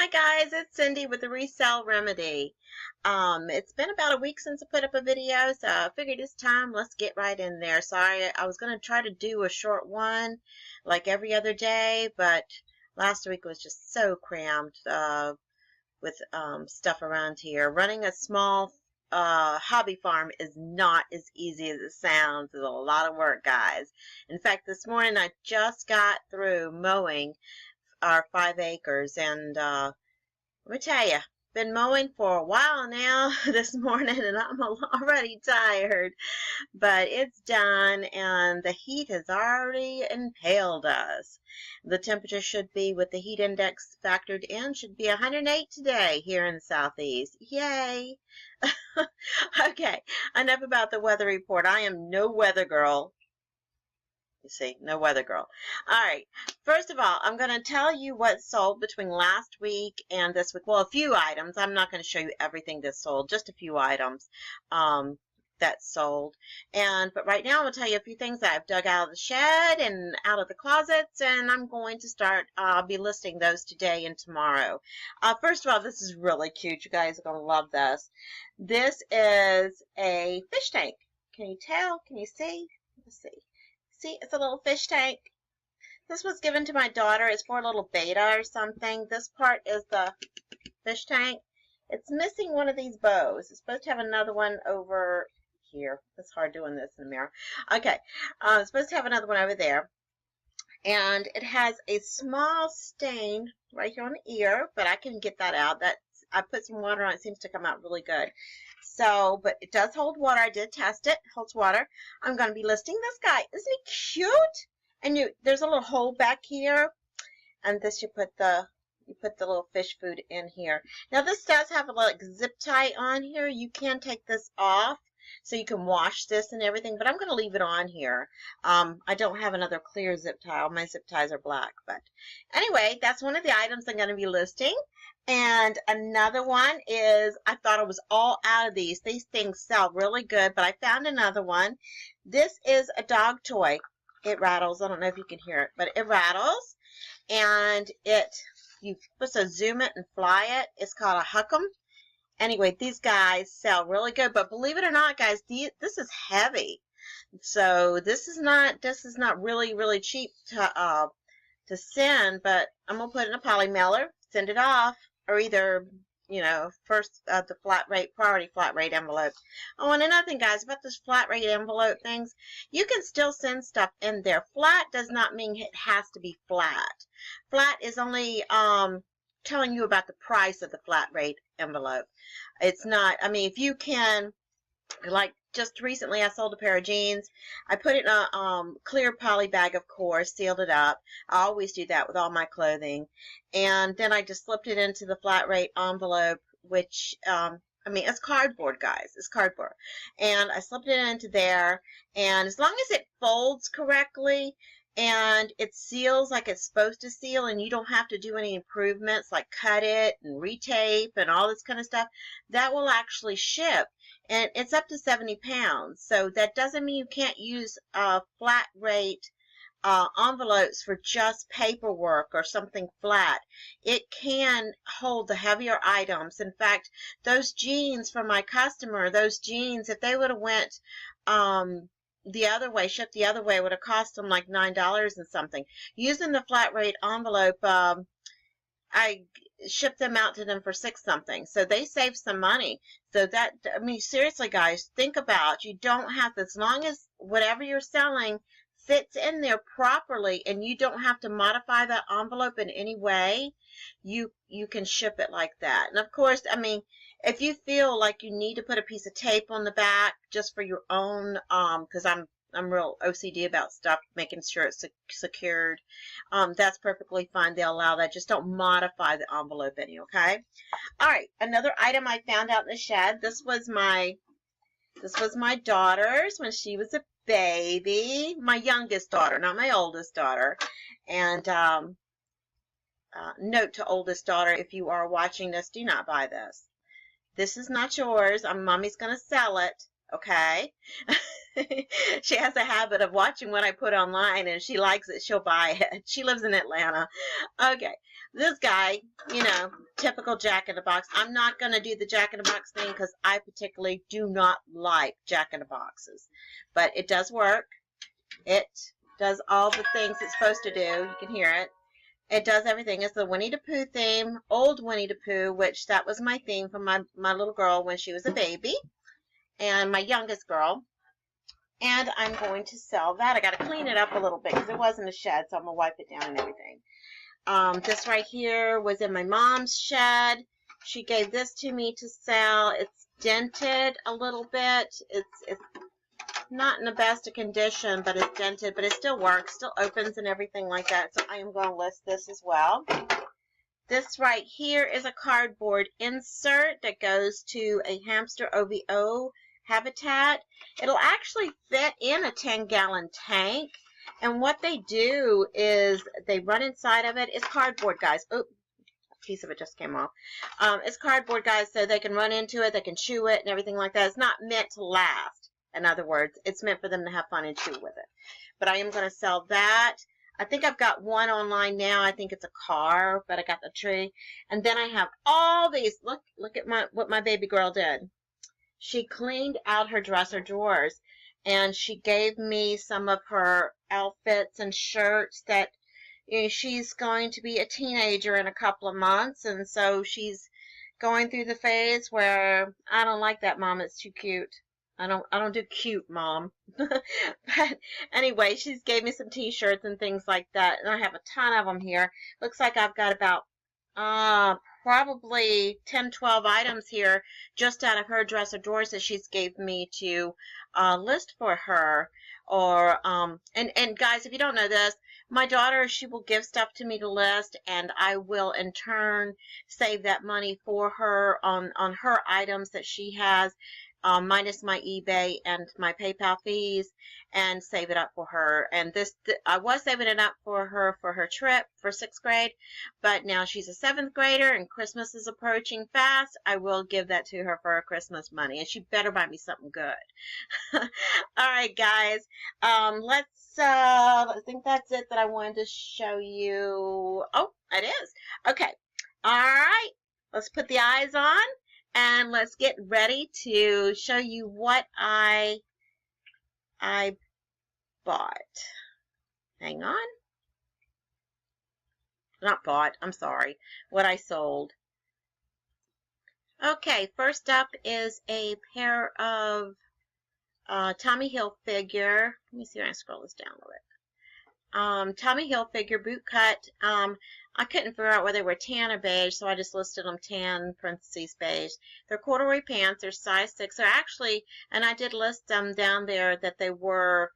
Hi guys, it's Cindy with the Resell Remedy. It's been about a week since I put up a video, so I figured it's time. Let's get right in there. Sorry, I was going to try to do a short one like every other day, but last week was just so crammed with stuff around here. Running a small hobby farm is not as easy as it sounds. It's a lot of work, guys. In fact, this morning I just got through mowing our 5 acres, and let me tell you, been mowing for a while now this morning, and I'm already tired, but it's done, and the heat has already impaled us. The temperature should be, with the heat index factored in, should be 108 today here in the southeast. Yay! Okay, enough about the weather report. I am no weather girl. You see, no weather girl. All right. First of all, I'm going to tell you what sold between last week and this week. Well, a few items. I'm not going to show you everything that sold, just a few items that sold. But right now, I'm going to tell you a few things that I've dug out of the shed and out of the closets, and I'm going to start. I'll be listing those today and tomorrow. First of all, this is really cute. You guys are going to love this. This is a fish tank. Can you tell? Can you see? Let's see. See, it's a little fish tank. This was given to my daughter. It's for a little beta or something. This part is the fish tank. It's missing one of these bows. It's supposed to have another one over here. It's hard doing this in the mirror. Okay. It's supposed to have another one over there. And it has a small stain right here on the ear, but I can get that out. I put some water on it. It seems to come out really good. So, but it does hold water. I did test it. It holds water. I'm going to be listing this guy. Isn't he cute? And there's a little hole back here, and this you put the little fish food in here. Now this does have a like zip tie on here. You can take this off so you can wash this and everything, but I'm going to leave it on here. I don't have another clear zip tie. All my zip ties are black, but anyway, that's one of the items I'm going to be listing. And another one is, I thought it was all out of these. These things sell really good, but I found another one. This is a dog toy. It rattles. I don't know if you can hear it, but it rattles. And you're supposed to zoom it and fly it. It's called a Huckum. Anyway, these guys sell really good, but believe it or not, guys, this is heavy. So this is not really, really cheap to send, but I'm going to put it in a poly mailer, send it off. Or either, first the priority flat rate envelope. Oh, and another thing, guys, about this flat rate envelope things, you can still send stuff in there. Flat does not mean it has to be flat. Flat is only telling you about the price of the flat rate envelope. It's not, if you can, like just recently I sold a pair of jeans. I put it in a clear poly bag, of course, sealed it up. I always do that with all my clothing. And then I just slipped it into the flat rate envelope, which, it's cardboard, guys. It's cardboard. And I slipped it into there. And as long as it folds correctly and it seals like it's supposed to seal, and you don't have to do any improvements like cut it and retape and all this kind of stuff, that will actually ship. And it's up to 70 pounds. So that doesn't mean you can't use flat rate envelopes for just paperwork or something flat. It can hold the heavier items. In fact, those jeans for my customer, if they would have went the other way, shipped the other way, would have cost them like $9 and something. Using the flat rate envelope, I shipped them out to them for $6 something. So they saved some money. So seriously, guys, think about, you don't have to, as long as whatever you're selling fits in there properly and you don't have to modify that envelope in any way, you can ship it like that. And of course, if you feel like you need to put a piece of tape on the back just for your own, because I'm real OCD about stuff, making sure it's secured, that's perfectly fine. They'll allow that. Just don't modify the envelope any, okay? All right, another item I found out in the shed. This was my daughter's when she was a baby. My youngest daughter, not my oldest daughter. And note to oldest daughter, if you are watching this, do not buy this. This is not yours. Mommy's going to sell it, okay? She has a habit of watching what I put online, and if she likes it, she'll buy it. She lives in Atlanta. Okay, this guy, you know, typical Jack in the Box. I'm not going to do the Jack in the Box thing because I particularly do not like Jack in the Boxes. But it does work. It does all the things it's supposed to do. You can hear it. It does everything. It's the Winnie the Pooh theme, old Winnie the Pooh, which that was my theme for my little girl when she was a baby, and my youngest girl. And I'm going to sell that. I got to clean it up a little bit because it was in the shed, so I'm going to wipe it down and everything. This right here was in my mom's shed. She gave this to me to sell. It's dented a little bit. It's not in the best of condition, but it's dented, but it still works, still opens and everything like that. So I am going to list this as well. This right here is a cardboard insert that goes to a hamster OVO habitat. It'll actually fit in a 10-gallon tank. And what they do is they run inside of it. It's cardboard, guys. Oh, a piece of it just came off. It's cardboard, guys, so they can run into it, they can chew it and everything like that. It's not meant to last. In other words, it's meant for them to have fun and chew with it. But I am going to sell that. I think I've got one online now. I think it's a car, but I got the tree. And then I have all these. Look at what my baby girl did. She cleaned out her dresser drawers, and she gave me some of her outfits and shirts that, you know, she's going to be a teenager in a couple of months, and so she's going through the phase where I don't like that, Mom. It's too cute. I don't do cute, Mom. But anyway, she's gave me some t-shirts and things like that, and I have a ton of them here. Looks like I've got about probably 10, 12 items here just out of her dresser drawers that she's gave me to list for her. Or and guys, if you don't know this, my daughter, she will give stuff to me to list, and I will in turn save that money for her on her items that she has. Minus my eBay and my PayPal fees, and save it up for her. And I was saving it up for her trip for 6th grade, but now she's a 7th grader and Christmas is approaching fast. I will give that to her for her Christmas money, and she better buy me something good. All right, guys. I think that's it that I wanted to show you. Oh, it is. Okay. All right. Let's put the eyes on. And let's get ready to show you what I bought. Hang on. Not bought, I'm sorry. What I sold. Okay, first up is a pair of Tommy Hilfiger. Let me see if I can scroll this down a little bit. Tommy Hilfiger boot cut. I couldn't figure out whether they were tan or beige, so I just listed them tan, parentheses, beige. They're corduroy pants. They're size 6. They're actually, and I did list them down there that they were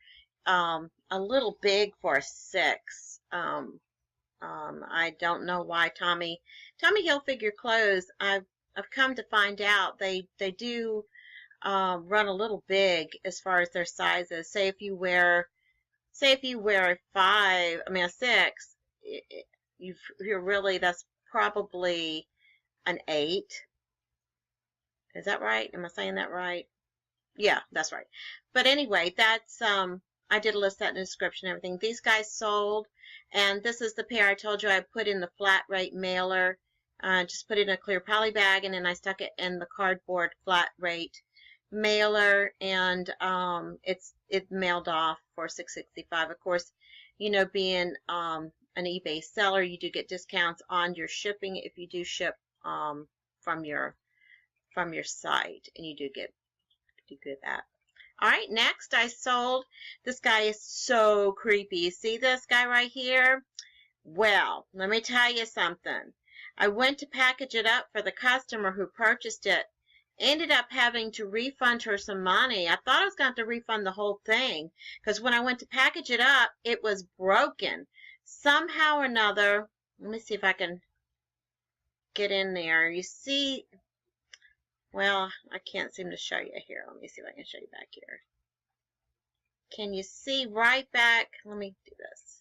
a little big for a 6. I don't know why Tommy Hilfiger clothes, I've come to find out they do run a little big as far as their sizes. Say if you wear a 6, you're really, that's probably an 8. Is that right? Am I saying that right? Yeah, that's right. But anyway, that's, I did list that in the description and everything. These guys sold, and this is the pair I told you I put in the flat rate mailer. Just put it in a clear poly bag, and then I stuck it in the cardboard flat rate mailer, and it mailed off for $6.65. Of course, you know, being an eBay seller, you do get discounts on your shipping if you do ship from your site, and you do get that. All right, next I sold. This guy is so creepy. See this guy right here? Well, let me tell you something. I went to package it up for the customer who purchased it. Ended up having to refund her some money. I thought I was going to have to refund the whole thing, because when I went to package it up, it was broken. Somehow or another, let me see if I can get in there. You see, well, I can't seem to show you here. Let me see if I can show you back here. Can you see right back? Let me do this.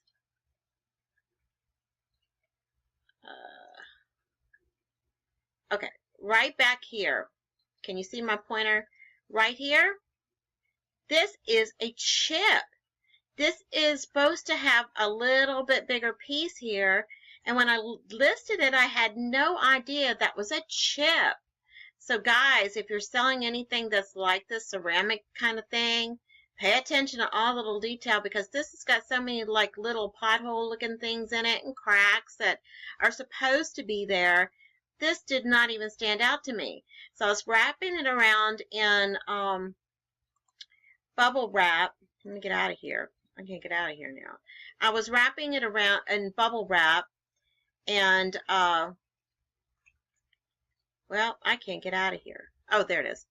Okay, right back here. Can you see my pointer right here? This is a chip. This is supposed to have a little bit bigger piece here, And when I listed it, I had no idea that was a chip. So guys, if you're selling anything that's like this ceramic kind of thing, pay attention to all the little detail, because this has got so many like little pothole looking things in it and cracks that are supposed to be there. This did not even stand out to me. So I was wrapping it around in bubble wrap. Let me get out of here. I can't get out of here now. I was wrapping it around in bubble wrap, and well, I can't get out of here. Oh, there it is.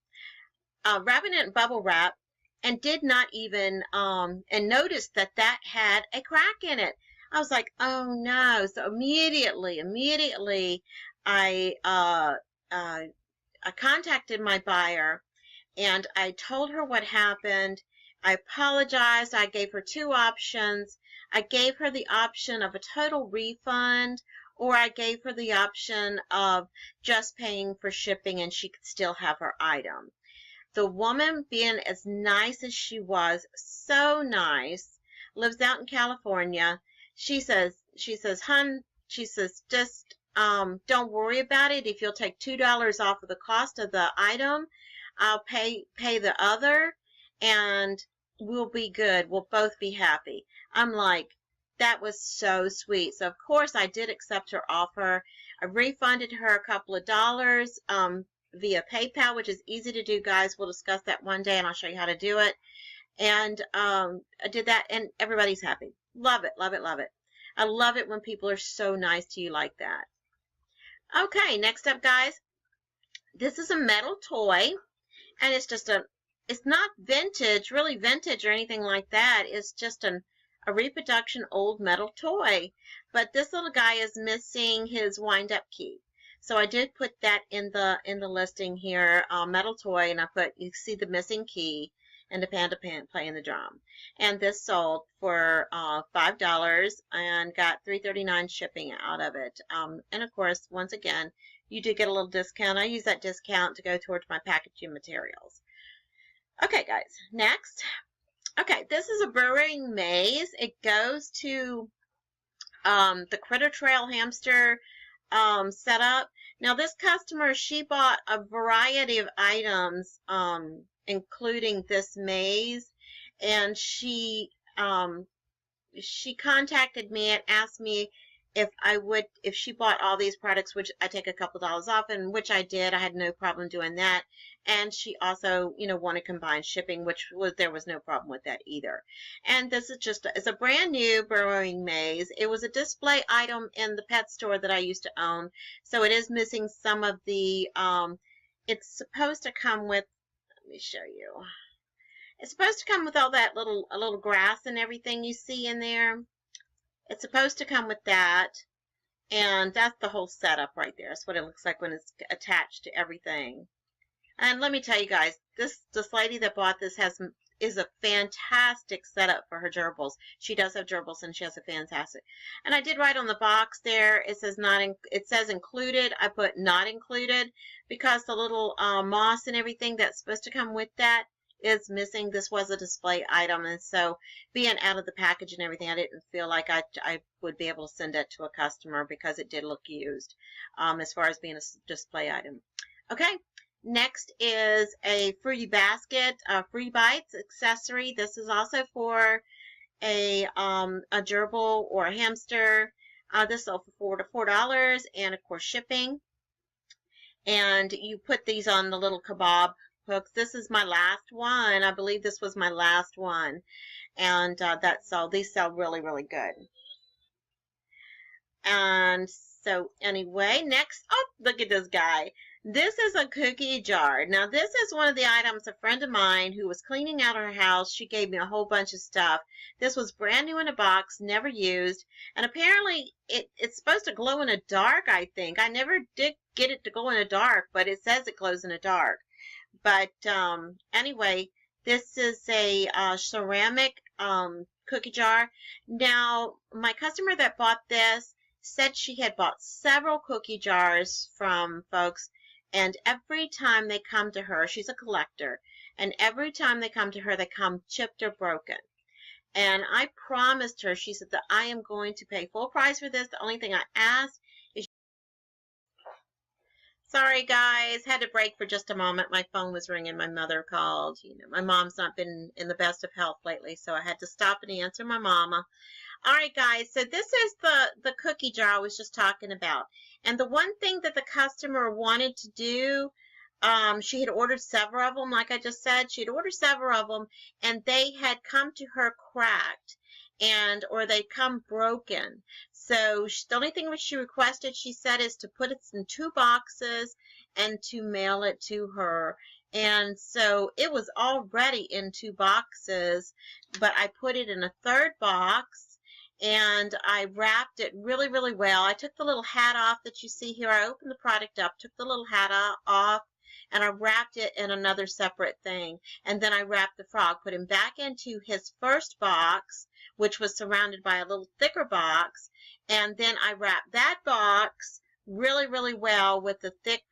Wrapping it in bubble wrap, and did not even and noticed that that had a crack in it. I was like, oh no. So immediately I I contacted my buyer, and I told her what happened. I apologized. I gave her two options. I gave her the option of a total refund, or I gave her the option of just paying for shipping and she could still have her item. The woman, being as nice as she was, so nice, lives out in California. She says, hun, she says, just don't worry about it. If you'll take $2 off of the cost of the item, I'll pay the other, and we'll be good. We'll both be happy. I'm like, that was so sweet. So of course I did accept her offer. I refunded her a couple of dollars via PayPal, which is easy to do, guys. We'll discuss that one day, and I'll show you how to do it. And I did that, and everybody's happy. Love it, love it, love it. I love it when people are so nice to you like that. Okay, next up, guys. This is a metal toy, and it's just it's not vintage, really vintage or anything like that. It's just a reproduction old metal toy. But this little guy is missing his wind-up key. So I did put that in the listing here, metal toy, and I put, you see the missing key and the panda playing the drum. And this sold for $5 and got $3.39 shipping out of it. And of course, once again, you do get a little discount. I use that discount to go towards my packaging materials. Okay, guys, next. Okay, this is a burrowing maze. It goes to the Critter Trail hamster setup. Now, this customer, she bought a variety of items, including this maze, and she contacted me and asked me if she bought all these products, which I take a couple dollars off, and which I did. I had no problem doing that. And she also, wanted combined shipping, there was no problem with that either. And this is it's a brand new burrowing maze. It was a display item in the pet store that I used to own. So it is missing some of the, it's supposed to come with, let me show you. It's supposed to come with all that a little grass and everything you see in there. It's supposed to come with that, and that's the whole setup right there. That's what it looks like when it's attached to everything. And let me tell you guys, this lady that bought this is a fantastic setup for her gerbils. She does have gerbils, and she has a fantastic. And I did write on the box there, it says included. I put not included because the little moss and everything that's supposed to come with that is missing. This was a display item, and so being out of the package and everything, I didn't feel like I would be able to send it to a customer because it did look used as far as being a display item. Okay, next is a Fruity Basket, Free Bites accessory. This is also for a gerbil or a hamster. This sold for $4 and of course shipping. And you put these on the little kebab hooks. This is my last one. I believe this was my last one. And these sell really, really good. And so anyway, next, oh, look at this guy. This is a cookie jar. Now, this is one of the items a friend of mine who was cleaning out her house, she gave me a whole bunch of stuff. This was brand new in a box, never used. And apparently, it's supposed to glow in the dark, I think. I never did get it to glow in the dark, but it says it glows in the dark. But anyway, this is a ceramic cookie jar. Now, my customer that bought this said she had bought several cookie jars from folks, and every time they come to her, she's a collector, and every time they come to her, they come chipped or broken. And I promised her, she said that I am going to pay full price for this. The only thing I asked is, sorry guys, had to break for just a moment. My phone was ringing. My mother called. You know, my mom's not been in the best of health lately, so I had to stop and answer my mama. All right, guys, so this is the cookie jar I was just talking about. And the one thing that the customer wanted to do, she had ordered several of them, like I just said. She had ordered several of them, and they had come to her cracked, or they'd come broken. So the only thing which she requested, she said, is to put it in 2 boxes and to mail it to her. And so it was already in 2 boxes, but I put it in a 3rd box, and I wrapped it really, really well. I took the little hat off that you see here. I opened the product up, took the little hat off, and I wrapped it in another separate thing. And then I wrapped the frog, put him back into his first box, which was surrounded by a little thicker box. And then I wrapped that box really, really well with the thick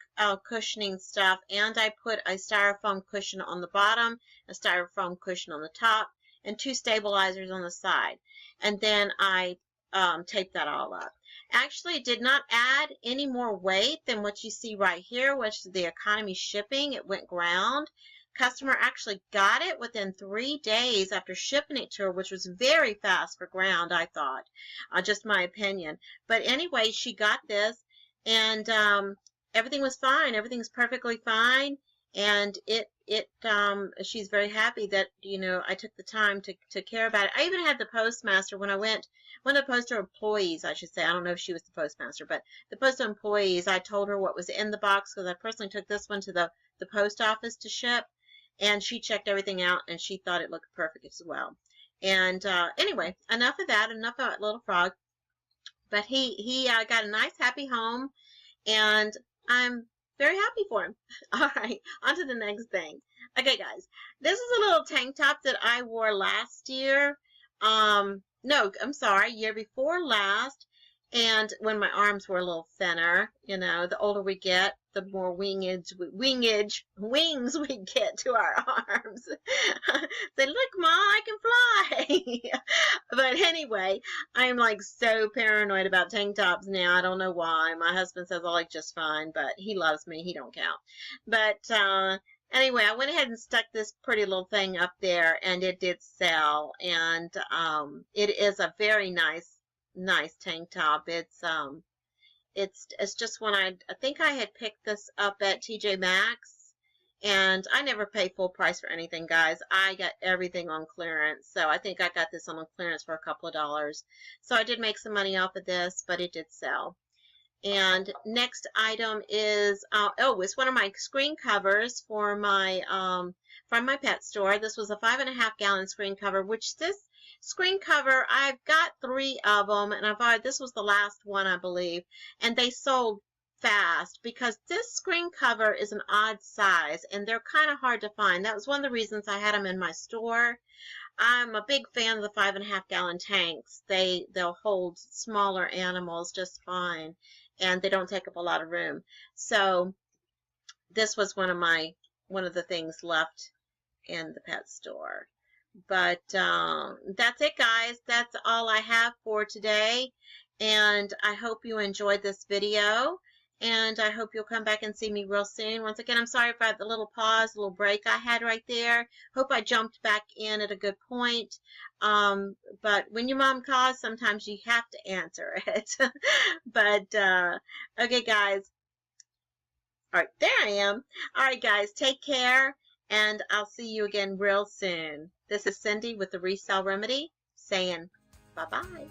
cushioning stuff. And I put a styrofoam cushion on the bottom, a styrofoam cushion on the top, and 2 stabilizers on the side. And then I taped that all up. Actually, it did not add any more weight than what you see right here, which is the economy shipping. It went ground. Customer actually got it within 3 days after shipping it to her, which was very fast for ground, I thought. Just my opinion. But anyway, she got this, and everything was fine. Everything's perfectly fine. And she's very happy that, you know, I took the time to care about it. I even had the postmaster when I went, one of the postal employees, I should say. I don't know if she was the postmaster, but the postal employees, I told her what was in the box because I personally took this one to the post office to ship, and she checked everything out, and she thought it looked perfect as well. And anyway, enough of that little frog. But he got a nice, happy home, and I'm very happy for him. All right, on to the next thing. Okay, guys, this is a little tank top that I wore last year. No, I'm sorry, year before last. And when my arms were a little thinner, you know, the older we get, the more wings we get to our arms. Say, look, Ma, I can fly. But anyway, I'm like so paranoid about tank tops now. I don't know why. My husband says I look just fine, but he loves me. He don't count. But anyway, I went ahead and stuck this pretty little thing up there, and it did sell. And it is a very nice tank top. It's just when I think I had picked this up at TJ Maxx, and I never pay full price for anything, guys. I got everything on clearance, so I think I got this on clearance for a couple of dollars. So I did make some money off of this, but it did sell. And next item is it's one of my screen covers for my from my pet store. This was a 5.5-gallon screen cover, which this screen cover, I've got 3 of them, and this was the last one, I believe, and they sold fast because this screen cover is an odd size, and they're kind of hard to find. That was one of the reasons I had them in my store. I'm a big fan of the 5.5-gallon tanks. They'll hold smaller animals just fine, and they don't take up a lot of room. So this was one of the things left in the pet store. But that's it, guys. That's all I have for today, and I hope you enjoyed this video, and I hope you'll come back and see me real soon. Once again, I'm sorry about the little pause, little break I had right there. Hope I jumped back in at a good point. But when your mom calls, sometimes you have to answer it. But okay, guys. All right, there I am. All right, guys, take care, and I'll see you again real soon. This is Cindy with the Resale Remedy saying bye-bye.